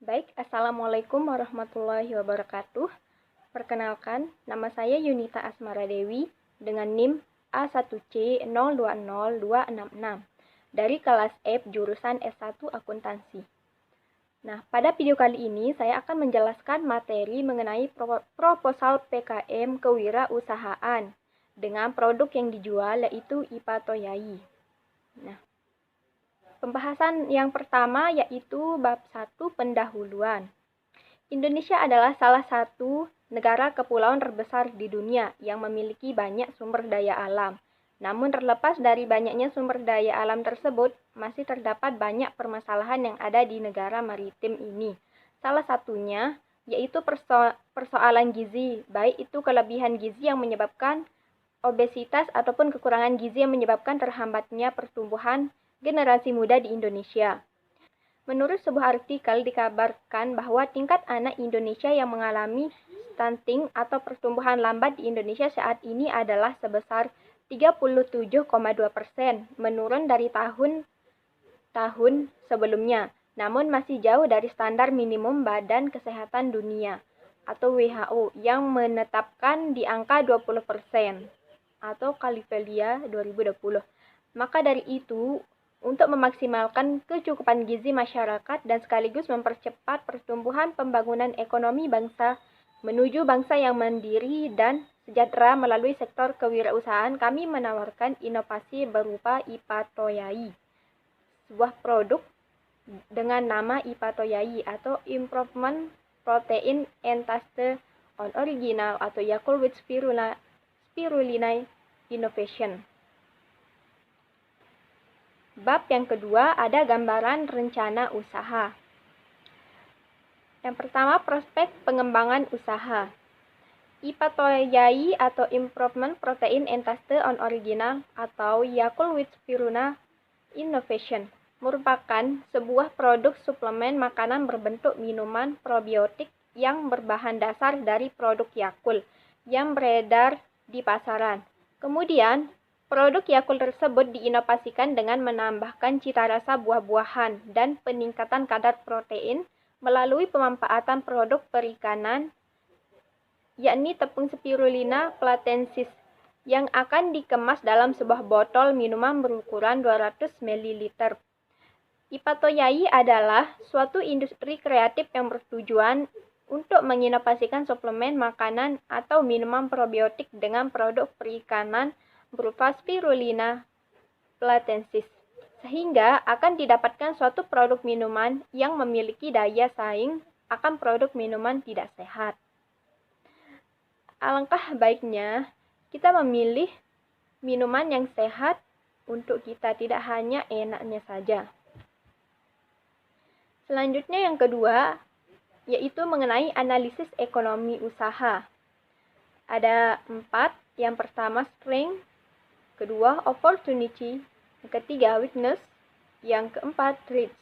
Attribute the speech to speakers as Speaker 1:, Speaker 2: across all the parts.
Speaker 1: Baik, Assalamualaikum warahmatullahi wabarakatuh. Perkenalkan, nama saya Yunita Asmara Dewi dengan NIM A1C020266 dari kelas F jurusan S1 Akuntansi. Nah, pada video kali ini saya akan menjelaskan materi mengenai proposal PKM kewirausahaan dengan produk yang dijual yaitu IPA Toyai. Nah, pembahasan yang pertama yaitu bab 1 pendahuluan. Indonesia adalah salah satu negara kepulauan terbesar di dunia yang memiliki banyak sumber daya alam. Namun terlepas dari banyaknya sumber daya alam tersebut, masih terdapat banyak permasalahan yang ada di negara maritim ini. Salah satunya yaitu persoalan gizi, baik itu kelebihan gizi yang menyebabkan obesitas ataupun kekurangan gizi yang menyebabkan terhambatnya pertumbuhan generasi muda di Indonesia. Menurut sebuah artikel dikabarkan bahwa tingkat anak Indonesia yang mengalami stunting atau pertumbuhan lambat di Indonesia saat ini adalah sebesar 37,2%, menurun dari tahun sebelumnya, namun masih jauh dari standar minimum Badan Kesehatan Dunia atau WHO yang menetapkan di angka 20% atau Kalipelia 2020. Maka dari itu, untuk memaksimalkan kecukupan gizi masyarakat dan sekaligus mempercepat pertumbuhan pembangunan ekonomi bangsa menuju bangsa yang mandiri dan sejahtera melalui sektor kewirausahaan, kami menawarkan inovasi berupa IPA Toyai, sebuah produk dengan nama IPA Toyai atau Improvement Protein and Taste on Original atau Yakult with Spirulina Innovation. Bab yang kedua ada gambaran rencana usaha. Yang pertama, prospek pengembangan usaha. IPA Toyai atau Improvement Protein and Taste on Original atau Yakult with Spirulina Innovation merupakan sebuah produk suplemen makanan berbentuk minuman probiotik yang berbahan dasar dari produk Yakult yang beredar di pasaran. Kemudian, produk Yakult tersebut diinovasikan dengan menambahkan cita rasa buah-buahan dan peningkatan kadar protein melalui pemanfaatan produk perikanan, yakni tepung spirulina platensis, yang akan dikemas dalam sebuah botol minuman berukuran 200 ml. IPA Toyai adalah suatu industri kreatif yang bertujuan untuk menginovasikan suplemen makanan atau minuman probiotik dengan produk perikanan berupa spirulina platensis, sehingga akan didapatkan suatu produk minuman yang memiliki daya saing akan produk minuman tidak sehat. Alangkah baiknya kita memilih minuman yang sehat untuk kita, tidak hanya enaknya saja. Selanjutnya yang kedua, yaitu mengenai analisis ekonomi usaha. Ada 4, yang pertama strength, kedua opportunity, yang ketiga weakness, yang keempat threats.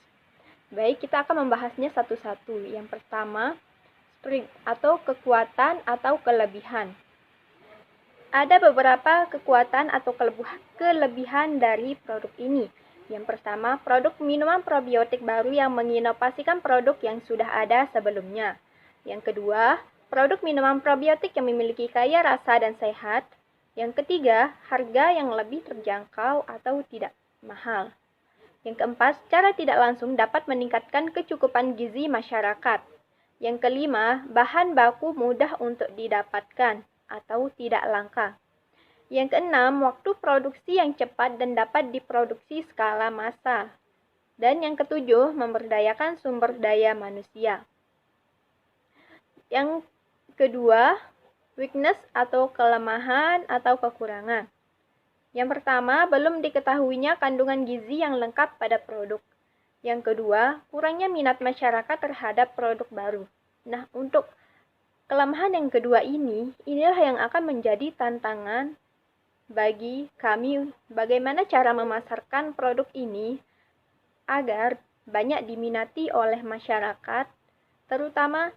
Speaker 1: Baik, kita akan membahasnya satu-satu. Yang pertama, strength atau kekuatan atau kelebihan. Ada beberapa kekuatan atau kelebihan dari produk ini. Yang pertama, produk minuman probiotik baru yang menginovasikan produk yang sudah ada sebelumnya. Yang kedua, produk minuman probiotik yang memiliki kaya rasa dan sehat. Yang ketiga, harga yang lebih terjangkau atau tidak mahal. Yang keempat, secara tidak langsung dapat meningkatkan kecukupan gizi masyarakat. Yang kelima, bahan baku mudah untuk didapatkan atau tidak langka. Yang keenam, waktu produksi yang cepat dan dapat diproduksi skala massal. Dan yang ketujuh, memberdayakan sumber daya manusia. Yang kedua, weakness atau kelemahan atau kekurangan. Yang pertama, belum diketahuinya kandungan gizi yang lengkap pada produk. Yang kedua, kurangnya minat masyarakat terhadap produk baru. Nah, untuk kelemahan yang kedua inilah yang akan menjadi tantangan bagi kami bagaimana cara memasarkan produk ini agar banyak diminati oleh masyarakat, terutama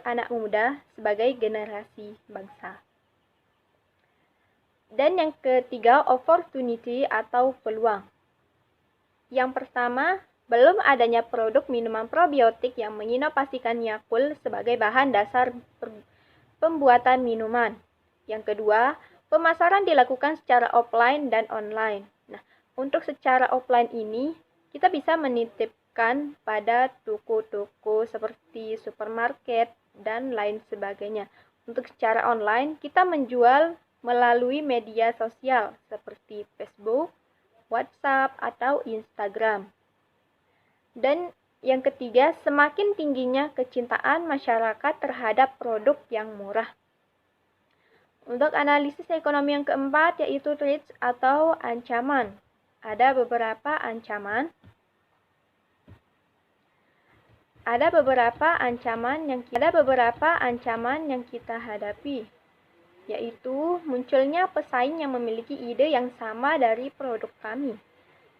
Speaker 1: anak muda sebagai generasi bangsa. Dan yang ketiga, opportunity atau peluang. Yang pertama, belum adanya produk minuman probiotik yang menginovasikan Yakult sebagai bahan dasar pembuatan minuman. Yang kedua, pemasaran dilakukan secara offline dan online. Nah, untuk secara offline ini, kita bisa menitipkan pada toko-toko seperti supermarket dan lain sebagainya. Untuk secara online, kita menjual melalui media sosial seperti Facebook, WhatsApp, atau Instagram. Dan yang ketiga, semakin tingginya kecintaan masyarakat terhadap produk yang murah. Untuk analisis ekonomi yang keempat, yaitu threats atau ancaman. Ada beberapa ancaman yang kita hadapi, yaitu munculnya pesaing yang memiliki ide yang sama dari produk kami.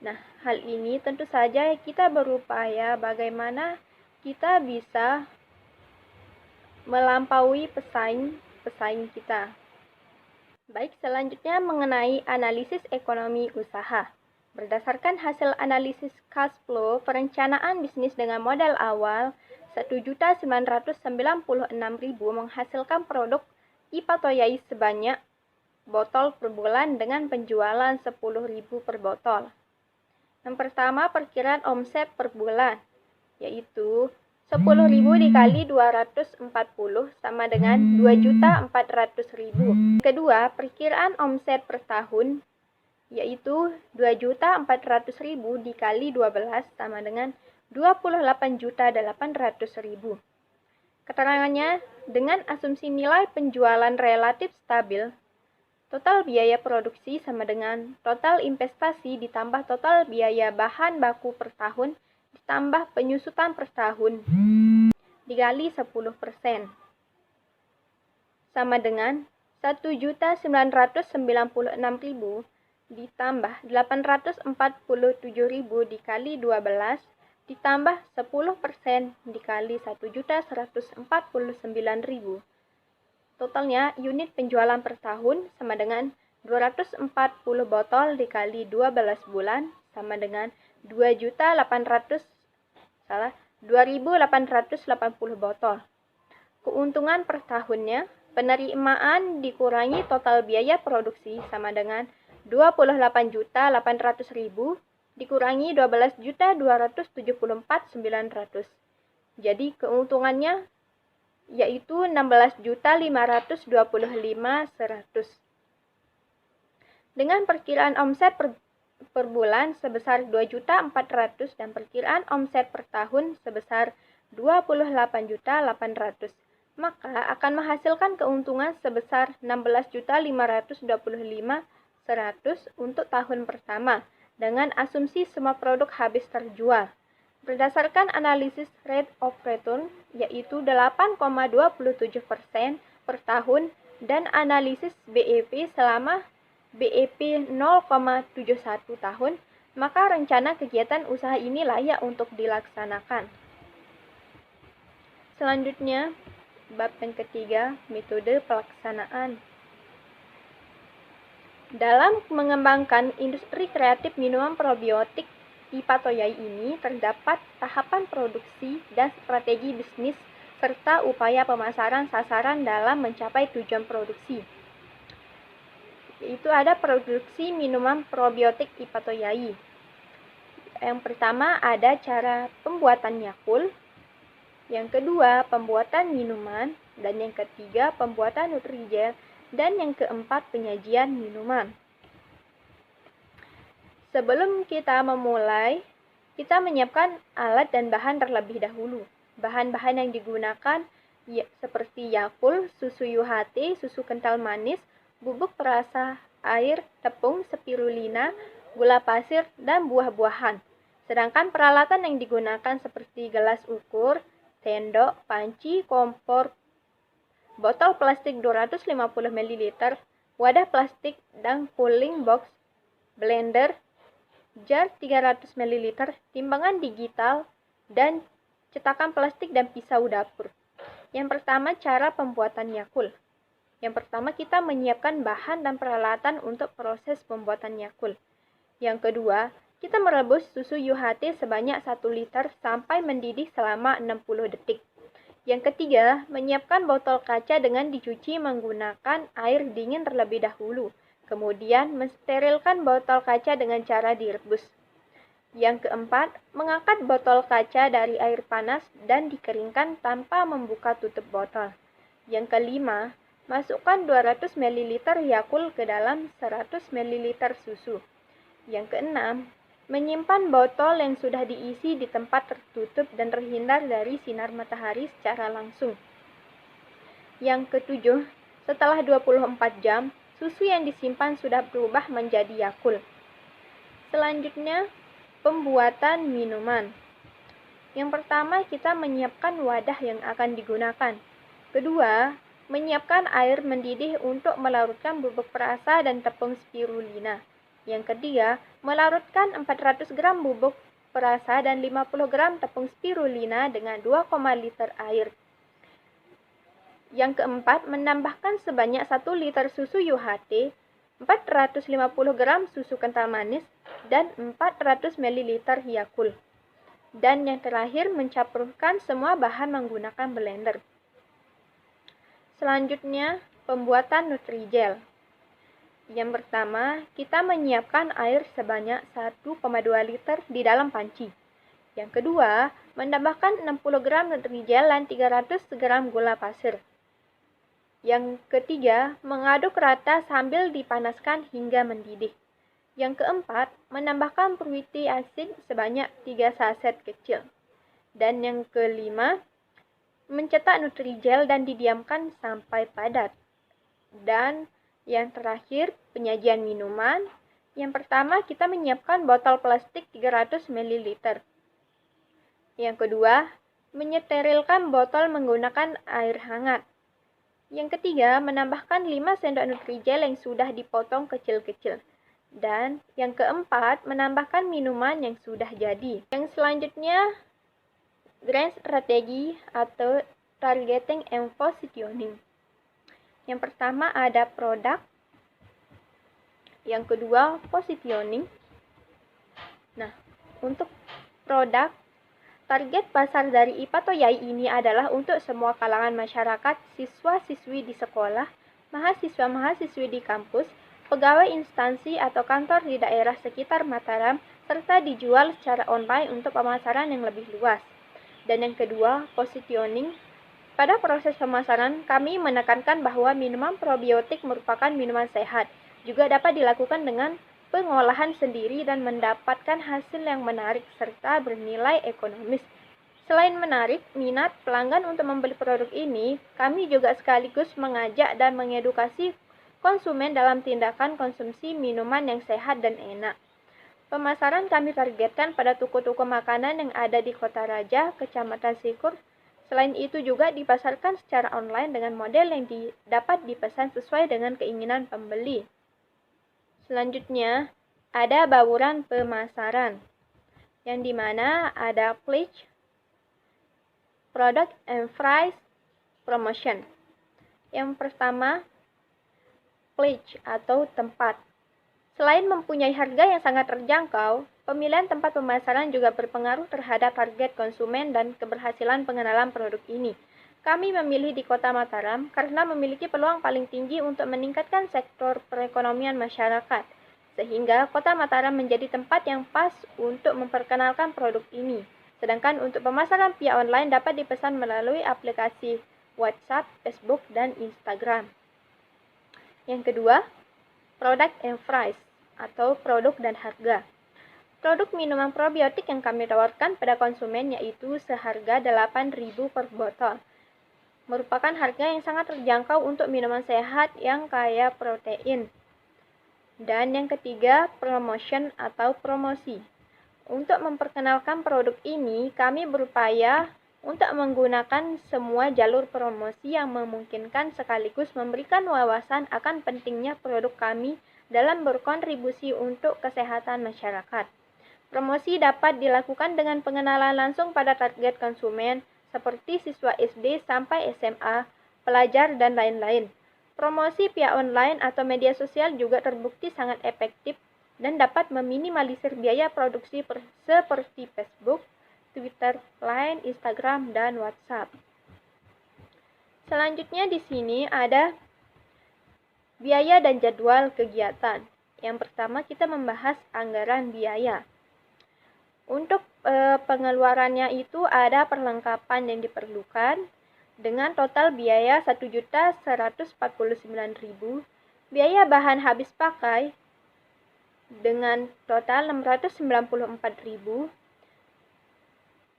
Speaker 1: Nah, hal ini tentu saja kita berupaya bagaimana kita bisa melampaui pesaing kita. Baik, selanjutnya mengenai analisis ekonomi usaha. Berdasarkan hasil analisis cash flow, perencanaan bisnis dengan modal awal 1.996.000 menghasilkan produk IPA Toyai sebanyak botol per bulan dengan penjualan 10.000 per botol. Yang pertama, perkiraan omset per bulan, yaitu 10.000 dikali 240 sama dengan 2.400.000. Kedua, perkiraan omset per tahun, yaitu 2.400.000 dikali 12 sama dengan 28.800.000. Keterangannya, dengan asumsi nilai penjualan relatif stabil, total biaya produksi sama dengan total investasi ditambah total biaya bahan baku per tahun ditambah penyusutan per tahun dikali 10% sama dengan 1.996.000 ditambah 847.000 dikali 12 ditambah 10% dikali 1.149.000. Totalnya unit penjualan per tahun sama dengan 240 botol dikali 12 bulan sama dengan 2.880 botol. Keuntungan per tahunnya, penerimaan dikurangi total biaya produksi sama dengan 28.800.000 dikurangi 12.274.900. Jadi keuntungannya yaitu 16.525.100. Dengan perkiraan omset per bulan sebesar 2.400.000 dan perkiraan omset per tahun sebesar 28.800.000, maka akan menghasilkan keuntungan sebesar 16.525.100 untuk tahun pertama dengan asumsi semua produk habis terjual. Berdasarkan analisis rate of return, yaitu 8,27% per tahun, dan analisis BEP selama BEP 0,71 tahun, maka rencana kegiatan usaha ini layak untuk dilaksanakan. Selanjutnya, bab yang ketiga, metode pelaksanaan. Dalam mengembangkan industri kreatif minuman probiotik IPA Toyai ini terdapat tahapan produksi dan strategi bisnis serta upaya pemasaran sasaran dalam mencapai tujuan produksi. Yaitu ada produksi minuman probiotik IPA Toyai. Yang pertama ada cara pembuatan Yakult, yang kedua pembuatan minuman, dan yang ketiga pembuatan Nutrijel, dan yang keempat penyajian minuman. Sebelum kita memulai, kita menyiapkan alat dan bahan terlebih dahulu. Bahan-bahan yang digunakan seperti Yakult, susu UHT, susu kental manis, bubuk perasa air, tepung, spirulina, gula pasir, dan buah-buahan. Sedangkan peralatan yang digunakan seperti gelas ukur, sendok, panci, kompor, botol plastik 250 ml, wadah plastik dan cooling box, blender, jar 300 ml, timbangan digital, dan cetakan plastik dan pisau dapur. Yang pertama, cara pembuatan Yakult. Yang pertama, kita menyiapkan bahan dan peralatan untuk proses pembuatan Yakult. Yang kedua, kita merebus susu UHT sebanyak 1 liter sampai mendidih selama 60 detik. Yang ketiga, menyiapkan botol kaca dengan dicuci menggunakan air dingin terlebih dahulu. Kemudian, mensterilkan botol kaca dengan cara direbus. Yang keempat, mengangkat botol kaca dari air panas dan dikeringkan tanpa membuka tutup botol. Yang kelima, masukkan 200 ml Yakult ke dalam 100 ml susu. Yang keenam, menyimpan botol yang sudah diisi di tempat tertutup dan terhindar dari sinar matahari secara langsung. Yang ketujuh, setelah 24 jam, susu yang disimpan sudah berubah menjadi Yakult. Selanjutnya, pembuatan minuman. Yang pertama, kita menyiapkan wadah yang akan digunakan. Kedua, menyiapkan air mendidih untuk melarutkan bubuk perasa dan tepung spirulina. Yang ketiga, melarutkan 400 gram bubuk perasa dan 50 gram tepung spirulina dengan 2, liter air. Yang keempat, menambahkan sebanyak 1 liter susu UHT, 450 gram susu kental manis, dan 400 ml Yakult. Dan yang terakhir, mencampurkan semua bahan menggunakan blender. Selanjutnya, pembuatan Nutrijel. Yang pertama, kita menyiapkan air sebanyak 1,2 liter di dalam panci. Yang kedua, menambahkan 60 gram Nutrijel dan 300 gram gula pasir. Yang ketiga, mengaduk rata sambil dipanaskan hingga mendidih. Yang keempat, menambahkan fruity acid sebanyak 3 saset kecil. Dan yang kelima, mencetak Nutrijel dan didiamkan sampai padat. Dan yang terakhir, penyajian minuman. Yang pertama, kita menyiapkan botol plastik 300 ml. Yang kedua, mensterilkan botol menggunakan air hangat. Yang ketiga, menambahkan 5 sendok Nutrijel yang sudah dipotong kecil-kecil. Dan yang keempat, menambahkan minuman yang sudah jadi. Yang selanjutnya, grand strategi atau targeting and positioning. Yang pertama ada produk, yang kedua positioning. Nah, untuk produk, target pasar dari IPA atau YAI ini adalah untuk semua kalangan masyarakat, siswa-siswi di sekolah, mahasiswa-mahasiswi di kampus, pegawai instansi atau kantor di daerah sekitar Mataram, serta dijual secara online untuk pemasaran yang lebih luas. Dan yang kedua, positioning. Pada proses pemasaran, kami menekankan bahwa minuman probiotik merupakan minuman sehat, juga dapat dilakukan dengan pengolahan sendiri dan mendapatkan hasil yang menarik serta bernilai ekonomis. Selain menarik minat pelanggan untuk membeli produk ini, kami juga sekaligus mengajak dan mengedukasi konsumen dalam tindakan konsumsi minuman yang sehat dan enak. Pemasaran kami targetkan pada toko-toko makanan yang ada di Kota Raja, Kecamatan Sikur. Selain itu juga dipasarkan secara online dengan model yang dapat dipesan sesuai dengan keinginan pembeli. Selanjutnya, ada bauran pemasaran, yang dimana ada pledge, product and price promotion. Yang pertama, pledge atau tempat. Selain mempunyai harga yang sangat terjangkau, pemilihan tempat pemasaran juga berpengaruh terhadap target konsumen dan keberhasilan pengenalan produk ini. Kami memilih di Kota Mataram karena memiliki peluang paling tinggi untuk meningkatkan sektor perekonomian masyarakat, sehingga Kota Mataram menjadi tempat yang pas untuk memperkenalkan produk ini. Sedangkan untuk pemasaran via online dapat dipesan melalui aplikasi WhatsApp, Facebook, dan Instagram. Yang kedua, product and price atau produk dan harga. Produk minuman probiotik yang kami tawarkan pada konsumen yaitu seharga 8.000 per botol. Merupakan harga yang sangat terjangkau untuk minuman sehat yang kaya protein. Dan yang ketiga, promotion atau promosi. Untuk memperkenalkan produk ini, kami berupaya untuk menggunakan semua jalur promosi yang memungkinkan sekaligus memberikan wawasan akan pentingnya produk kami dalam berkontribusi untuk kesehatan masyarakat. Promosi dapat dilakukan dengan pengenalan langsung pada target konsumen seperti siswa SD sampai SMA, pelajar, dan lain-lain. Promosi via online atau media sosial juga terbukti sangat efektif dan dapat meminimalisir biaya produksi seperti Facebook, Twitter, Line, Instagram, dan WhatsApp. Selanjutnya di sini ada biaya dan jadwal kegiatan. Yang pertama kita membahas anggaran biaya. Untuk pengeluarannya itu ada perlengkapan yang diperlukan dengan total biaya 1.149.000, biaya bahan habis pakai dengan total 694.000,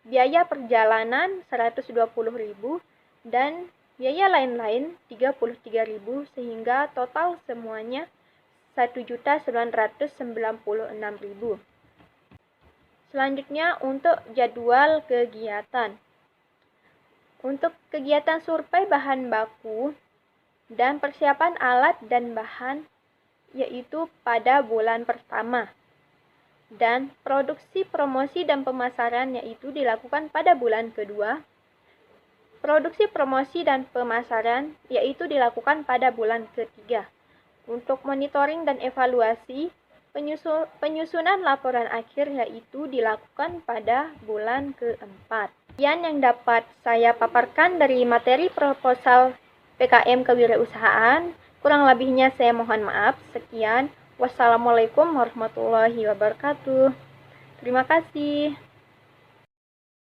Speaker 1: biaya perjalanan 120.000, dan biaya lain-lain 33.000, sehingga total semuanya 1.996.000. Selanjutnya untuk jadwal kegiatan. Untuk kegiatan survei bahan baku dan persiapan alat dan bahan yaitu pada bulan pertama. Dan produksi, promosi, dan pemasaran yaitu dilakukan pada bulan kedua. Produksi, promosi, dan pemasaran yaitu dilakukan pada bulan ketiga. Untuk monitoring dan evaluasi, penyusunan laporan akhir yaitu dilakukan pada bulan keempat. Sekian yang dapat saya paparkan dari materi proposal PKM Kewirausahaan. Kurang lebihnya saya mohon maaf. Sekian. Wassalamualaikum warahmatullahi wabarakatuh. Terima kasih.